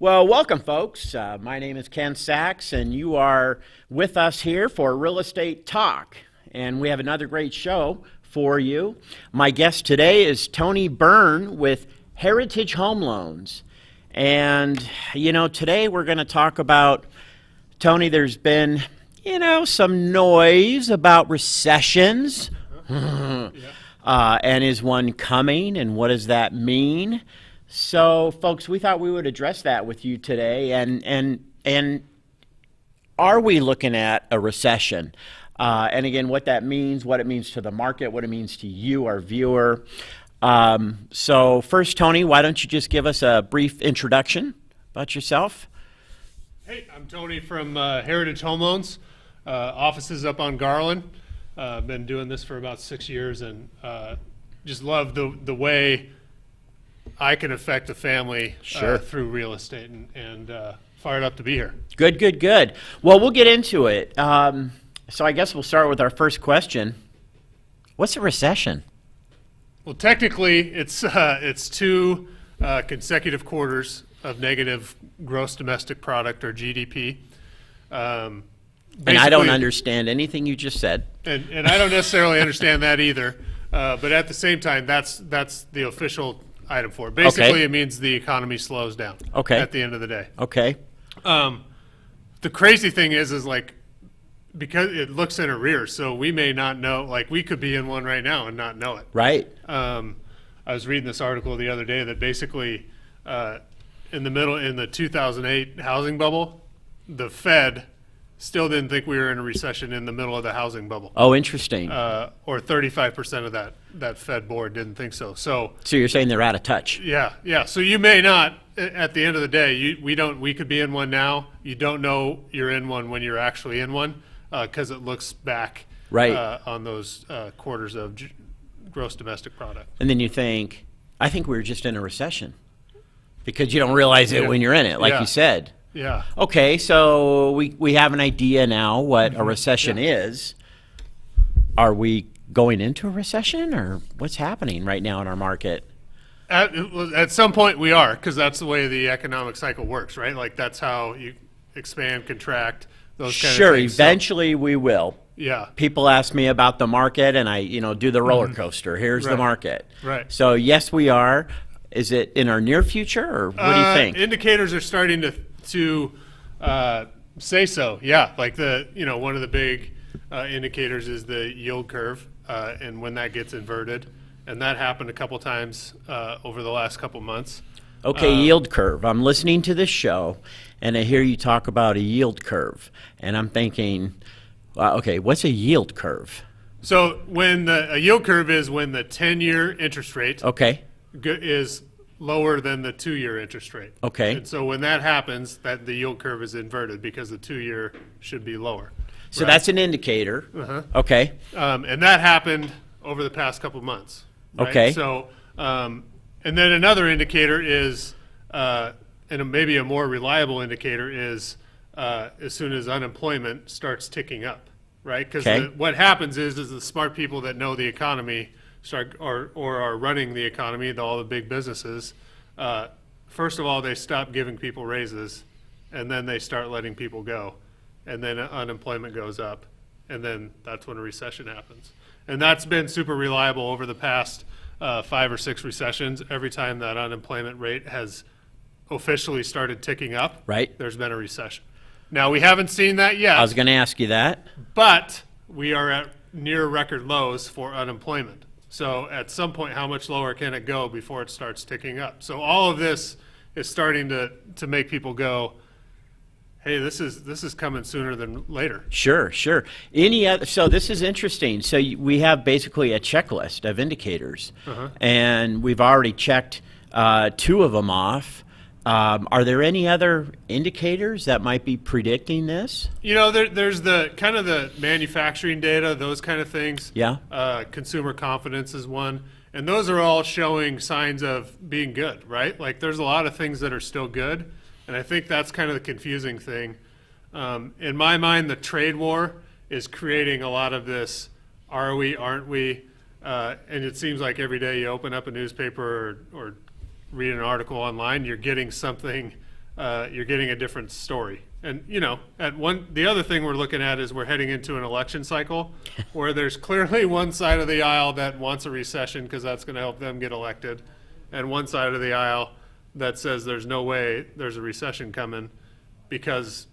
Well, welcome, folks. My name is Ken Sax, and you are with us here for Real Estate Talk. And we have another great show for you. My guest today is Tony Byrne with Heritage Home Loans. And, today we're going to talk about, Tony, there's been, some noise about recessions. And is one coming, and what does that mean? So, folks, we thought we would address that with you today. And are we looking at a recession? And again, what that means, what it means to the market, what it means to you, our viewer. So first, Tony, why don't you just give us a brief introduction about yourself? Hey, I'm Tony from Heritage Home Loans. Offices up on Garland. Been doing this for about 6 years, and just love the way I can affect a family through real estate, and fired up to be here. Good. Well, we'll get into it. So I guess we'll start with our first question. What's a recession? Well, technically, it's two consecutive quarters of negative gross domestic product, or GDP. And I don't understand anything you just said. And I don't necessarily understand that either. But at the same time, that's the official item for it. Basically, It means the economy slows down at the end of the day. Okay. The crazy thing is because it looks in arrears, so we may not know, we could be in one right now and not know it. Right. I was reading this article the other day that basically in the 2008 housing bubble, the Fed still didn't think we were in a recession in the middle of the housing bubble. Oh, interesting. Or 35% of that Fed board didn't think so. So you're saying they're out of touch? Yeah. So you may not, at the end of the day, we could be in one now. You don't know you're in one when you're actually in one, because it looks back on those quarters of gross domestic product. And then you think, I think we were just in a recession, because you don't realize it when you're in it, like you said. Yeah. Okay, so we have an idea now what a recession is. Are we going into a recession, or what's happening right now in our market? At some point we are, because that's the way the economic cycle works, right? That's how you expand, contract, those kind of things. Sure, eventually we will. Yeah. People ask me about the market, and I do the roller coaster. Here's the market. Right. So yes, we are. Is it in our near future, or what do you think? Indicators are starting to say so. Yeah, one of the big indicators is the yield curve, and when that gets inverted, and that happened a couple times over the last couple months. Okay, yield curve. I'm listening to this show, and I hear you talk about a yield curve, and I'm thinking, okay, what's a yield curve? So a yield curve is when the 10-year interest rate is lower than the 2-year interest rate. Okay. And so when that happens, the yield curve is inverted, because the 2-year should be lower. So that's an indicator. Okay. And that happened over the past couple months. Right? Okay. So, and then another indicator is, and maybe a more reliable indicator is, as soon as unemployment starts ticking up, right? Because what happens is the smart people that know the economy or are running the economy, all the big businesses, first of all, they stop giving people raises, and then they start letting people go, and then unemployment goes up, and then that's when a recession happens. And that's been super reliable over the past 5 or 6 recessions. Every time that unemployment rate has officially started ticking up, there's been a recession. Now, we haven't seen that yet. I was going to ask you that. But we are at near record lows for unemployment. So at some point, how much lower can it go before it starts ticking up? So all of this is starting to make people go, hey, this is coming sooner than later. Sure. So this is interesting. So we have basically a checklist of indicators, and we've already checked 2 of them off. Are there any other indicators that might be predicting this? There's the kind of the manufacturing data, those kind of things. Yeah. Consumer confidence is one. And those are all showing signs of being good, right? There's a lot of things that are still good. And I think that's kind of the confusing thing. In my mind, the trade war is creating a lot of this, are we, aren't we? And it seems like every day you open up a newspaper or read an article online, you're getting something you're getting a different story. And the other thing we're looking at is we're heading into an election cycle where there's clearly one side of the aisle that wants a recession because that's going to help them get elected, and one side of the aisle that says there's no way there's a recession coming because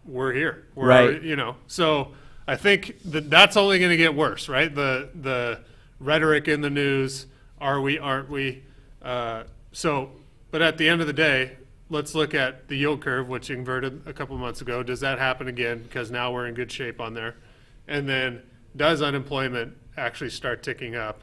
we're here. Right. So I think that's only going to get worse, right? The rhetoric in the news, are we, aren't we? But at the end of the day, let's look at the yield curve, which inverted a couple months ago. Does that happen again? Because now we're in good shape on there. And then does unemployment actually start ticking up?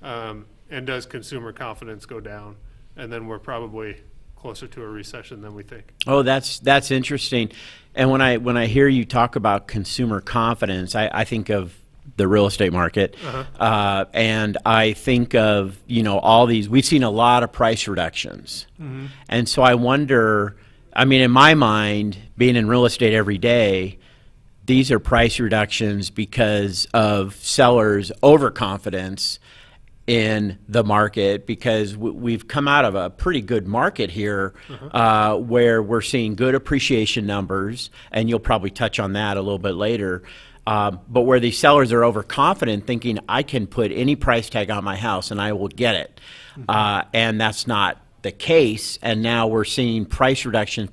And does consumer confidence go down? And then we're probably closer to a recession than we think. Oh, that's interesting. And when I hear you talk about consumer confidence, I think of the real estate market, and I think of all these. We've seen a lot of price reductions, and so I wonder. I mean, in my mind, being in real estate every day, these are price reductions because of sellers' overconfidence in the market, because we've come out of a pretty good market here, where we're seeing good appreciation numbers, and you'll probably touch on that a little bit later. But where these sellers are overconfident, thinking I can put any price tag on my house and I will get it, and that's not the case. And now we're seeing price reductions,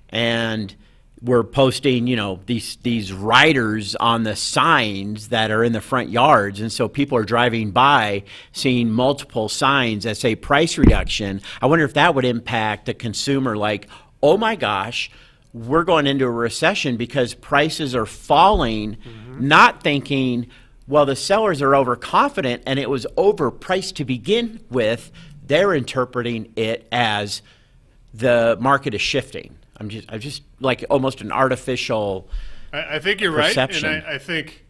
and we're posting, these riders on the signs that are in the front yards, and so people are driving by seeing multiple signs that say price reduction. I wonder if that would impact the consumer, like, oh my gosh, we're going into a recession because prices are falling, not thinking, well, the sellers are overconfident and it was overpriced to begin with. They're interpreting it as the market is shifting. I'm just like almost an artificial I think you're perception. Right, and I think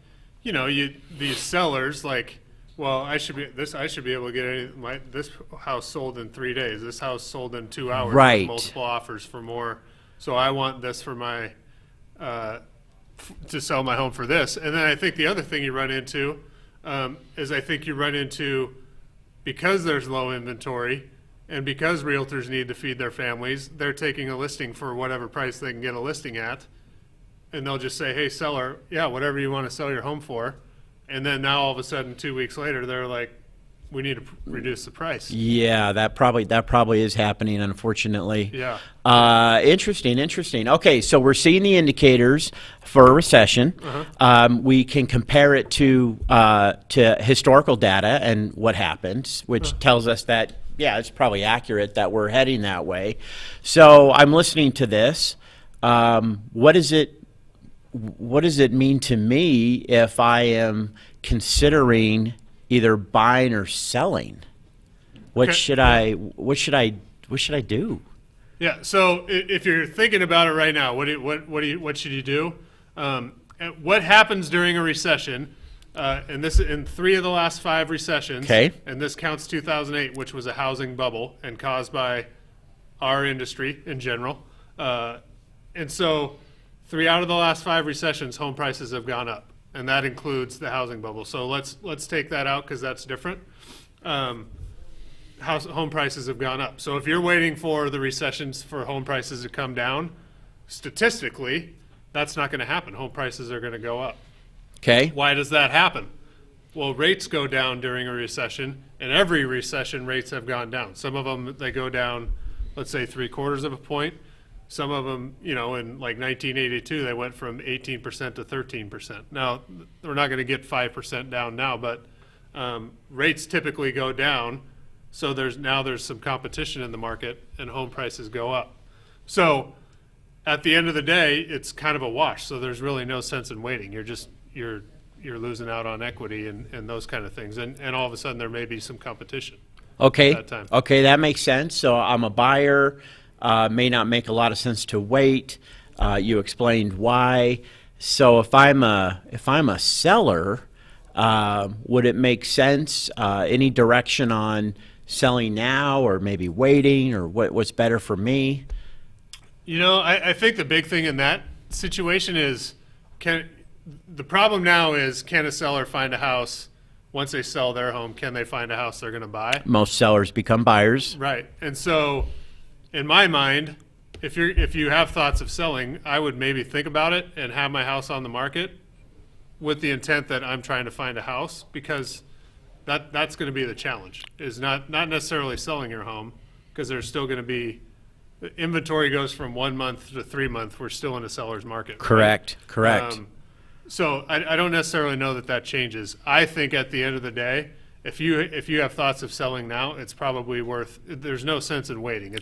these sellers, like, well, I should be able to get this house sold in 3 days. This house sold in 2 hours. Right. With multiple offers for more. So I want this for my to sell my home for this. And then I think the other thing you run into is because there's low inventory and because realtors need to feed their families, they're taking a listing for whatever price they can get a listing at, and they'll just say, hey, seller, yeah, whatever you want to sell your home for. And then now all of a sudden 2 weeks later they're like, we need to reduce the price. Yeah, that probably is happening, unfortunately. Yeah. Interesting. Okay, so we're seeing the indicators for a recession. We can compare it to historical data and what happened, which tells us that, yeah, it's probably accurate that we're heading that way. So I'm listening to this. What does it mean to me if I am considering either buying or selling? What should I do? Yeah. So if you're thinking about it right now, what should you do? What happens during a recession? And this in 3 of the last 5 recessions. Okay. And this counts 2008, which was a housing bubble and caused by our industry in general. And so 3 out of the last 5 recessions, home prices have gone up. And that includes the housing bubble. So let's take that out because that's different. Home prices have gone up. So if you're waiting for the recessions for home prices to come down, statistically, that's not going to happen. Home prices are going to go up. Okay. Why does that happen? Well, rates go down during a recession, and every recession rates have gone down. Some of them, they go down, let's say 3/4 of a point. Some of them, in like 1982, they went from 18% to 13%. Now, we're not going to get 5% down now, but rates typically go down. So there's some competition in the market, and home prices go up. So at the end of the day, it's kind of a wash. So there's really no sense in waiting. You're losing out on equity and those kind of things. And all of a sudden, there may be some competition. Okay. At that time. Okay, that makes sense. So I'm a buyer. May not make a lot of sense to wait. You explained why. So if I'm a seller, would it make sense? Any direction on selling now, or maybe waiting, or what's better for me? I think the big thing in that situation is the problem now is, can a seller find a house once they sell their home? Can they find a house they're going to buy? Most sellers become buyers. Right, and so in my mind, if you have thoughts of selling, I would maybe think about it and have my house on the market with the intent that I'm trying to find a house, because that's going to be the challenge, is not necessarily selling your home, because there's still going to be, the inventory goes from 1 month to 3 months. We're still in a seller's market. Correct. Right? Correct. So I don't necessarily know that changes. I think at the end of the day, if you have thoughts of selling now, it's probably worth. There's no sense in waiting.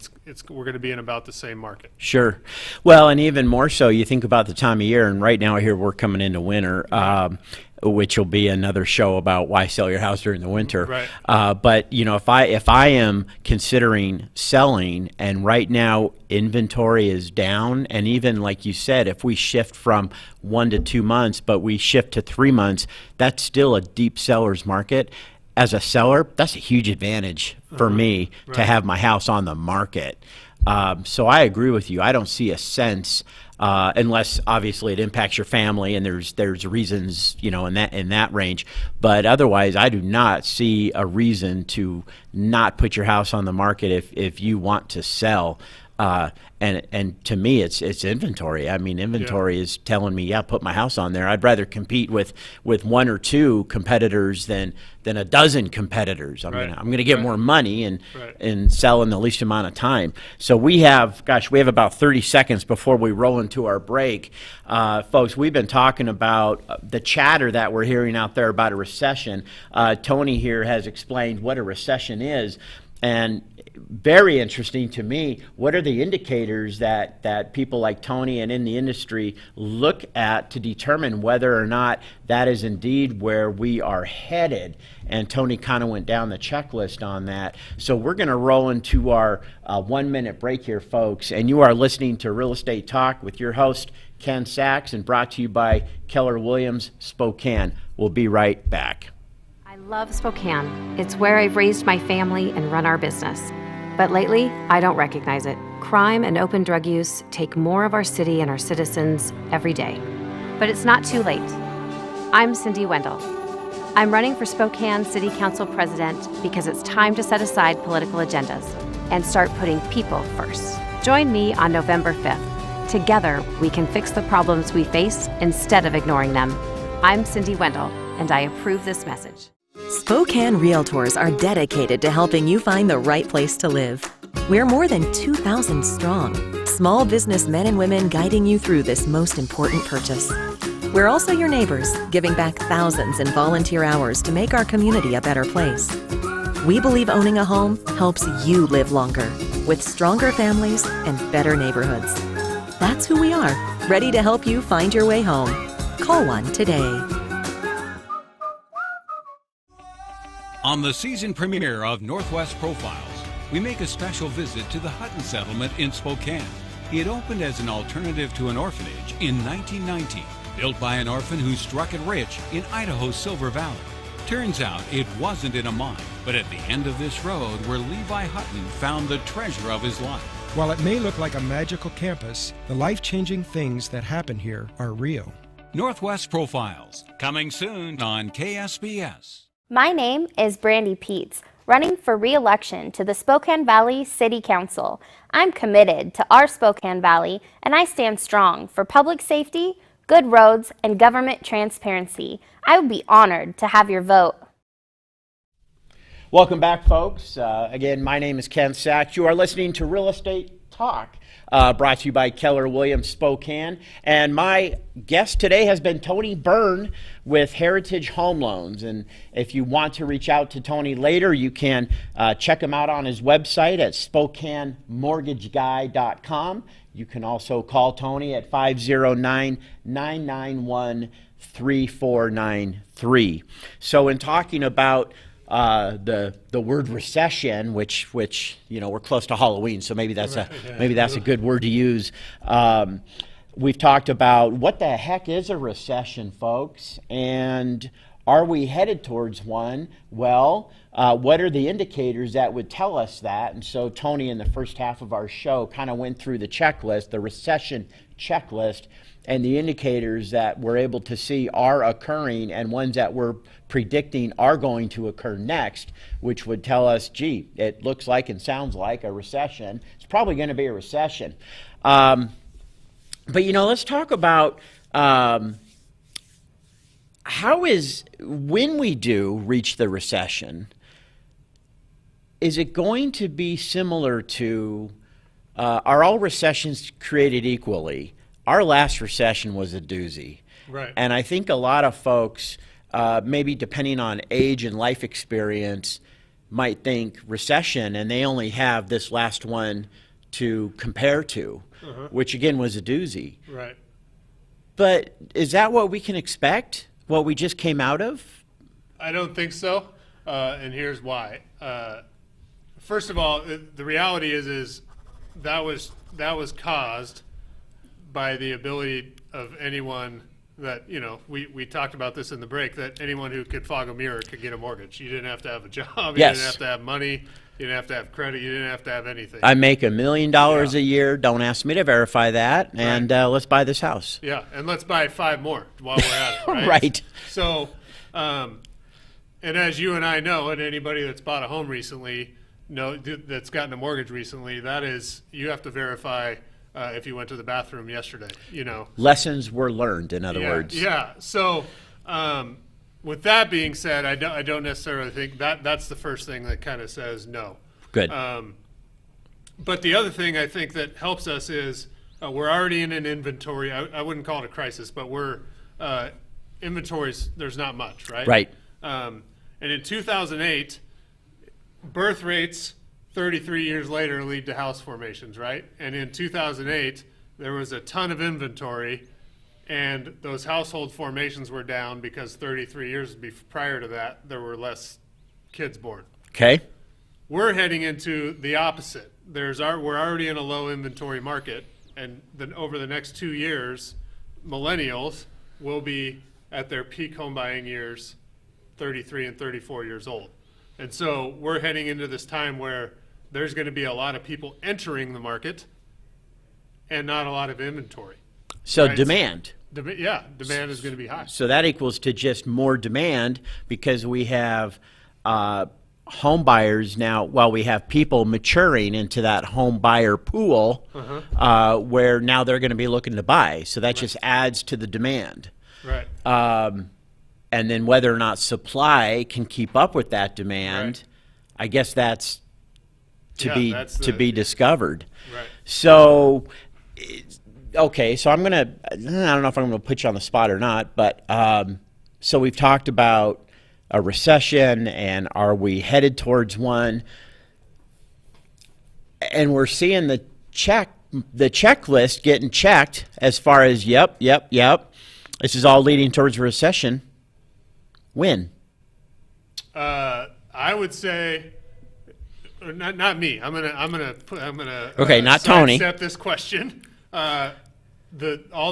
We're going to be in about the same market. Sure. Well, and even more so, you think about the time of year, and right now here we're coming into winter, which will be another show about why sell your house during the winter. Right. But if I am considering selling, and right now inventory is down, and even like you said, if we shift from 1 to 2 months, but we shift to 3 months, that's still a deep seller's market. As a seller, that's a huge advantage for me to have my house on the market. So I agree with you. I don't see a sense, unless obviously it impacts your family and there's reasons, in that range. But otherwise, I do not see a reason to not put your house on the market if you want to sell. And to me, it's inventory. I mean, inventory is telling me, put my house on there. I'd rather compete with 1 or 2 competitors than a dozen competitors. I'm gonna get more money and sell in the least amount of time. So we have about 30 seconds before we roll into our break. Folks, we've been talking about the chatter that we're hearing out there about a recession. Tony here has explained what a recession is, and very interesting to me, what are the indicators that people like Tony and in the industry look at to determine whether or not that is indeed where we are headed? And Tony kind of went down the checklist on that. So we're going to roll into our 1-minute break here, folks. And you are listening to Real Estate Talk with your host, Ken Sax, and brought to you by Keller Williams, Spokane. We'll be right back. I love Spokane. It's where I've raised my family and run our business. But lately, I don't recognize it. Crime and open drug use take more of our city and our citizens every day. But it's not too late. I'm Cindy Wendell. I'm running for Spokane City Council President because it's time to set aside political agendas and start putting people first. Join me on November 5th. Together, we can fix the problems we face instead of ignoring them. I'm Cindy Wendell, and I approve this message. Spokane Realtors are dedicated to helping you find the right place to live. We're more than 2,000 strong, small business men and women guiding you through this most important purchase. We're also your neighbors, giving back thousands in volunteer hours to make our community a better place. We believe owning a home helps you live longer, with stronger families and better neighborhoods. That's who we are, ready to help you find your way home. Call one today. On the season premiere of Northwest Profiles, we make a special visit to the Hutton Settlement in Spokane. It opened as an alternative to an orphanage in 1919, built by an orphan who struck it rich in Idaho's Silver Valley. Turns out it wasn't in a mine, but at the end of this road where Levi Hutton found the treasure of his life. While it may look like a magical campus, the life-changing things that happen here are real. Northwest Profiles, coming soon on KSBS. My name is Brandy Peets, running for re-election to the Spokane Valley City Council. I'm committed to our Spokane Valley, and I stand strong for public safety, good roads, and government transparency. I would be honored to have your vote. Welcome back, folks. Again, my name is Ken Sax. You are listening to Real Estate Talk, brought to you by Keller Williams Spokane. And my guest today has been Tony Byrne with Heritage Home Loans. And if you want to reach out to Tony later, you can check him out on his website at SpokaneMortgageGuy.com. You can also call Tony at 509-991-3493. So in talking about the word recession, which we're close to Halloween, so maybe that's a good word to use. We've talked about what the heck is a recession, folks, and Are we headed towards one? Well, what are the indicators that would tell us that? And so Tony, in the first half of our show, kind of went through the checklist, the recession checklist, and the indicators that we're able to see are occurring and ones that we're predicting are going to occur next, which would tell us, gee, it looks like and sounds like a recession. It's probably going to be a recession. But, let's talk about when we do reach the recession, is it going to be similar to, are all recessions created equally? Our last recession was a doozy. Right. And I think a lot of folks, maybe depending on age and life experience, might think recession, and they only have this last one to compare to, which again was a doozy. Right. But is that what we can expect? What we just came out of? I don't think so, and here's why. First of all, the reality is that was caused by the ability of anyone that, we talked about this in the break, that anyone who could fog a mirror could get a mortgage. You didn't have to have a job. Yes. You didn't have to have money. You didn't have to have credit. You didn't have to have anything. I make $1 million a year. Don't ask me to verify that. And let's buy this house. Yeah, and let's buy 5 more while we're at it, right? Right. So, and as you and I know, and anybody that's bought a home recently, that's gotten a mortgage recently, that is, you have to verify if you went to the bathroom yesterday, Lessons were learned, in other words. Yeah. So, with that being said, I don't necessarily think that's the first thing that kind of says no. Good. But the other thing I think that helps us is we're already in an inventory. I wouldn't call it a crisis, but we're inventories. There's not much, right? Right. And in 2008, birth rates 33 years later lead to house formations, right? And in 2008, there was a ton of inventory, and those household formations were down because 33 years prior to that, there were less kids born. Okay. We're heading into the opposite. We're already in a low inventory market, and then over the next 2 years, millennials will be at their peak home buying years, 33 and 34 years old. And so we're heading into this time where there's going to be a lot of people entering the market and not a lot of inventory. So right? demand. Demand is going to be high. So that equals to just more demand because we have home buyers now, we have people maturing into that home buyer pool where now they're going to be looking to buy. So that just adds to the demand. Right. And then whether or not supply can keep up with that demand, I guess that's to be discovered. Right. So, okay, so I don't know if I'm gonna put you on the spot or not, but so we've talked about a recession and are we headed towards one? And we're seeing the checklist getting checked as far as yep. This is all leading towards a recession. When? I would say, not me. I'm gonna okay, not Tony. Accept this question. All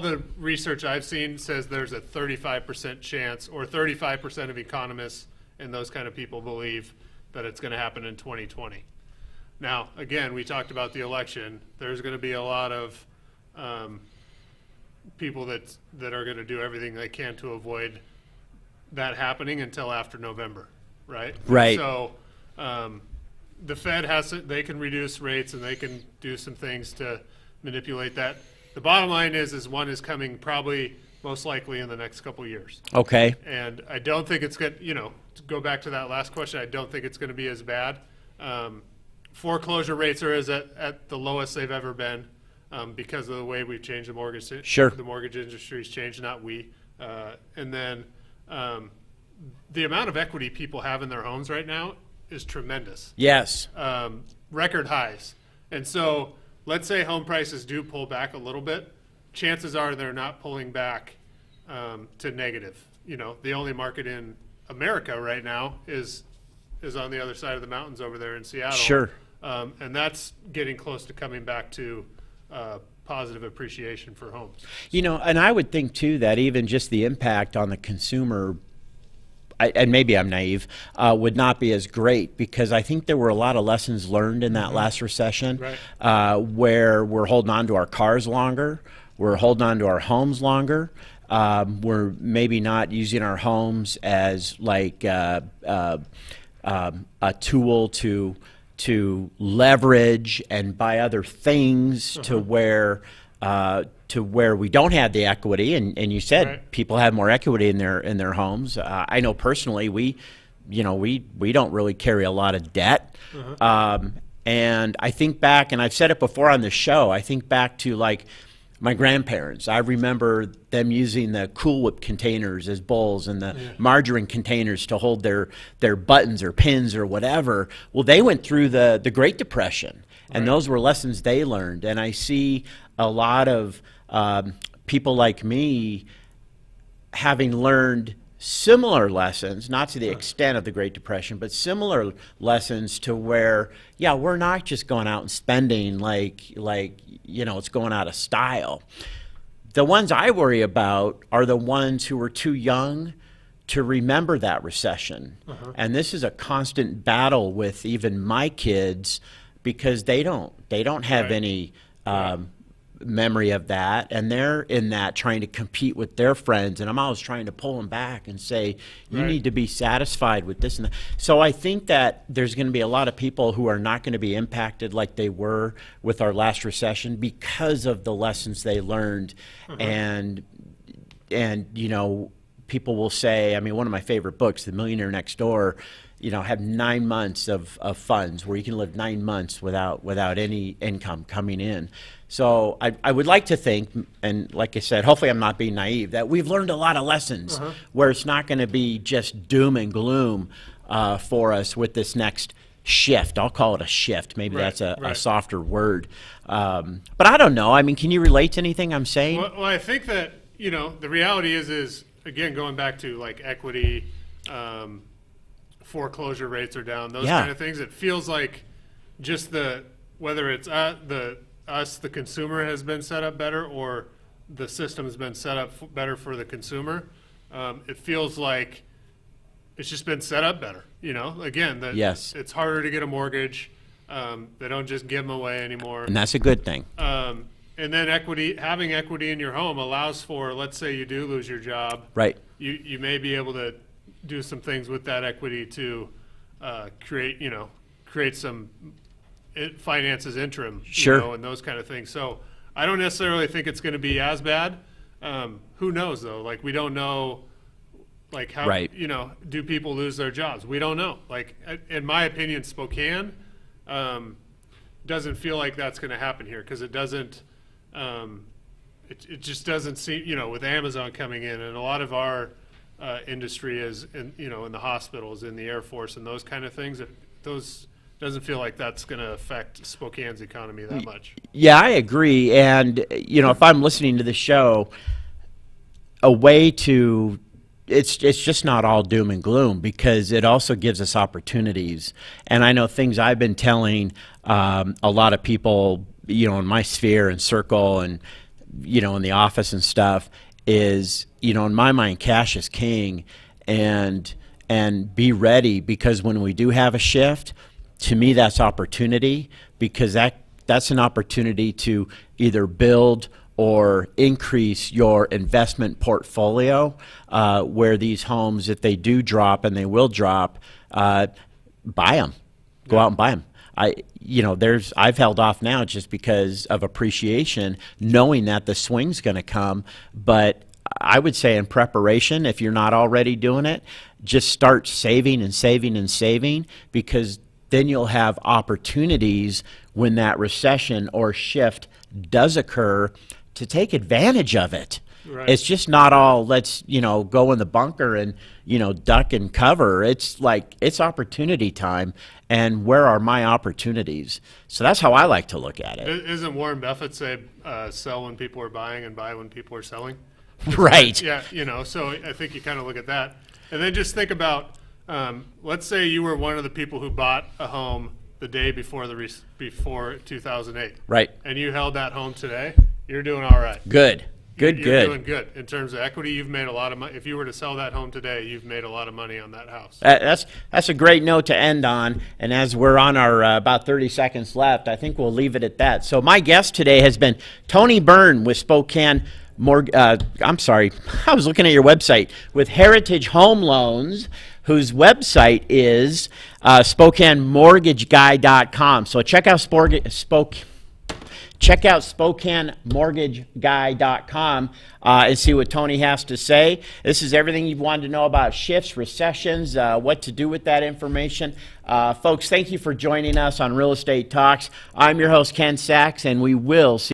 the research I've seen says there's a 35% chance, or 35% of economists and those kind of people believe that it's going to happen in 2020. Now, again, we talked about the election. There's going to be a lot of people that are going to do everything they can to avoid that happening until after November, right? Right. So the Fed they can reduce rates and they can do some things to manipulate that. The bottom line is one is coming probably most likely in the next couple of years. Okay. And I don't think it's going to go back to that last question, I don't think it's going to be as bad. Foreclosure rates are at the lowest they've ever been because of the way we've changed the mortgage. Sure. The mortgage industry's changed, not we. And then the amount of equity people have in their homes right now is tremendous. Yes. Record highs. And so let's say home prices do pull back a little bit. Chances are they're not pulling back to negative. The only market in America right now is on the other side of the mountains over there in Seattle. Sure. And that's getting close to coming back to positive appreciation for homes. And I would think too that even just the impact on the consumer and maybe I'm naive, would not be as great, because I think there were a lot of lessons learned in that last recession, where we're holding on to our cars longer, we're holding on to our homes longer, we're maybe not using our homes as like a tool to leverage and buy other things to where we don't have the equity, and you said people have more equity in their homes. I know personally we don't really carry a lot of debt, and I think back, and I've said it before on the show, I think back to like my grandparents. I remember them using the Cool Whip containers as bowls and the margarine containers to hold their buttons or pins or whatever. Well, they went through the Great Depression, and those were lessons they learned. And I see a lot of people like me having learned similar lessons, not to the extent of the Great Depression, but similar lessons to where, we're not just going out and spending like it's going out of style. The ones I worry about are the ones who were too young to remember that recession. And this is a constant battle with even my kids, because they don't have any memory of that, and they're in that trying to compete with their friends, and I'm always trying to pull them back and say, you need to be satisfied with this and that. So I think that there's going to be a lot of people who are not going to be impacted like they were with our last recession because of the lessons they learned. And people will say, I mean, one of my favorite books, The Millionaire Next Door, have 9 months of funds where you can live 9 months without any income coming in. So I would like to think, and like I said, hopefully I'm not being naive, that we've learned a lot of lessons where it's not going to be just doom and gloom for us with this next shift. I'll call it a shift. Maybe that's a softer word. But I don't know. I mean, can you relate to anything I'm saying? Well, I think that, the reality is again, going back to like equity, foreclosure rates are down, those kind of things. It feels like just whether it's the consumer has been set up better, or the system has been set up better for the consumer. It feels like it's just been set up better. Again, it's harder to get a mortgage. They don't just give them away anymore, and that's a good thing. And then having equity in your home allows for, let's say you do lose your job, right? You may be able to do some things with that equity to create some finances interim, and those kind of things. So I don't necessarily think it's going to be as bad. Who knows though? Like, we don't know, like, how do people lose their jobs? We don't know. Like, in my opinion, Spokane doesn't feel like that's going to happen here, because it doesn't. It just doesn't seem, with Amazon coming in, and a lot of our industry is in the hospitals, in the Air Force, and those kind of things. Those doesn't feel like that's going to affect Spokane's economy that much. Yeah, I agree. And if I'm listening to the show, a way to it's just not all doom and gloom, because it also gives us opportunities. And I know things I've been telling a lot of people, in my sphere and circle, and in the office and stuff, is in my mind, cash is king, and be ready, because when we do have a shift, to me that's opportunity, because that's an opportunity to either build or increase your investment portfolio, where these homes, if they do drop, and they will drop, buy them, go out and buy them. I've held off now just because of appreciation, knowing that the swing's going to come. But I would say, in preparation, if you're not already doing it, just start saving and saving and saving, because then you'll have opportunities when that recession or shift does occur to take advantage of it. Right. It's just not all let's go in the bunker and duck and cover. It's like, it's opportunity time, and where are my opportunities? So that's how I like to look at it. Isn't Warren Buffett say sell when people are buying and buy when people are selling? Right. Yeah, so I think you kind of look at that, and then just think about, let's say you were one of the people who bought a home the day before before 2008. Right. And you held that home today. You're doing all right. Good. You're Good. doing good in terms of equity. You've made a lot of money. If you were to sell that home today, you've made a lot of money on that house. That's a great note to end on. And as we're on our about 30 seconds left, I think we'll leave it at that. So my guest today has been Tony Byrne with Spokane. I'm sorry, I was looking at your website with Heritage Home Loans, whose website is SpokaneMortgageGuy.com. So check out SpokaneMortgageGuy.com and see what Tony has to say. This is everything you've wanted to know about shifts, recessions, what to do with that information. Folks, thank you for joining us on Real Estate Talks. I'm your host, Ken Sax, and we will see